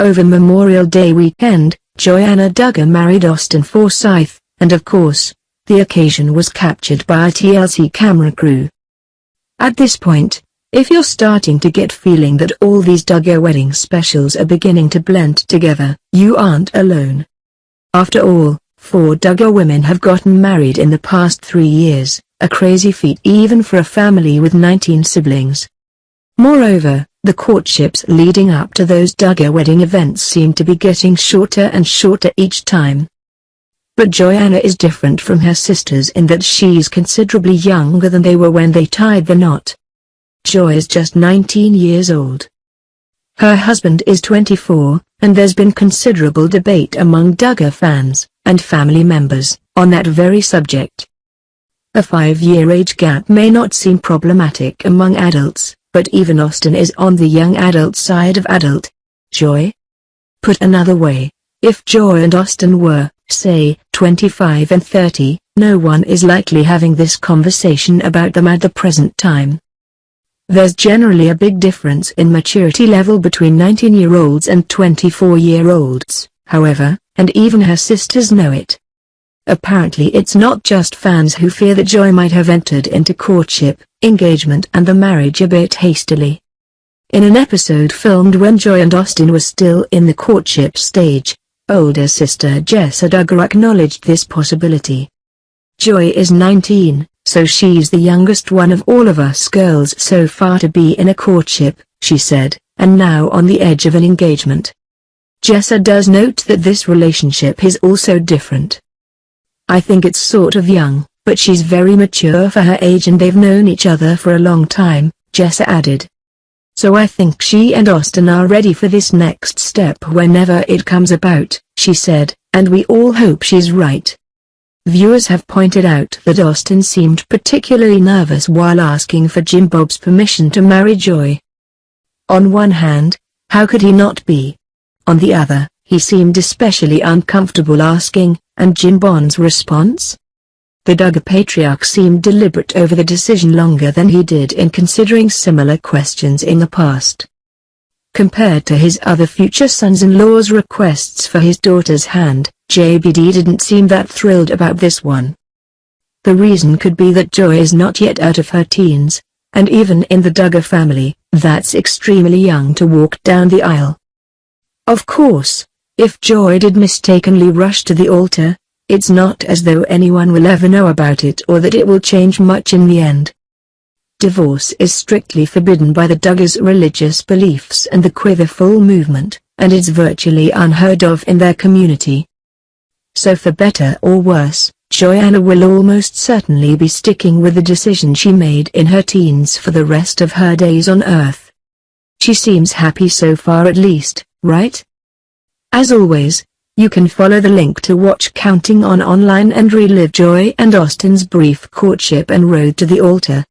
Over Memorial Day weekend, Joanna Duggar married Austin Forsyth, and of course, the occasion was captured by a TLC camera crew. At this point, if you're starting to get feeling that all these Duggar wedding specials are beginning to blend together, you aren't alone. After all, 4 Duggar women have gotten married in the past 3 years, a crazy feat even for a family with 19 siblings. Moreover, the courtships leading up to those Duggar wedding events seem to be getting shorter and shorter each time. But Joanna is different from her sisters in that she's considerably younger than they were when they tied the knot. Joy is just 19 years old. Her husband is 24, and there's been considerable debate among Duggar fans and family members on that very subject. A 5-year age gap may not seem problematic among adults, but even Austin is on the young adult side of adult. Joy? Put another way, if Joy and Austin were, say, 25 and 30, no one is likely having this conversation about them at the present time. There's generally a big difference in maturity level between 19-year-olds and 24-year-olds, however, and even her sisters know it. Apparently it's not just fans who fear that Joy might have entered into courtship, engagement and the marriage a bit hastily. In an episode filmed when Joy and Austin were still in the courtship stage, older sister Jessa Duggar acknowledged this possibility. Joy is 19, so she's the youngest one of all of us girls so far to be in a courtship, she said, and now on the edge of an engagement. Jessa does note that this relationship is also different. I think it's sort of young, but she's very mature for her age and they've known each other for a long time, Jessa added. So I think she and Austin are ready for this next step whenever it comes about, she said, and we all hope she's right. Viewers have pointed out that Austin seemed particularly nervous while asking for Jim Bob's permission to marry Joy. On one hand, how could he not be? On the other, he seemed especially uncomfortable asking, and Jim Bob's response? The Duggar patriarch seemed deliberate over the decision longer than he did in considering similar questions in the past. Compared to his other future sons-in-law's requests for his daughter's hand, JBD didn't seem that thrilled about this one. The reason could be that Joy is not yet out of her teens, and even in the Duggar family, that's extremely young to walk down the aisle. Of course, if Joy did mistakenly rush to the altar, it's not as though anyone will ever know about it or that it will change much in the end. Divorce is strictly forbidden by the Duggars' religious beliefs and the Quiverful movement, and it's virtually unheard of in their community. So for better or worse, Joanna will almost certainly be sticking with the decision she made in her teens for the rest of her days on Earth. She seems happy so far at least, right? As always, you can follow the link to watch Counting On online and relive Joy and Austin's brief courtship and road to the altar.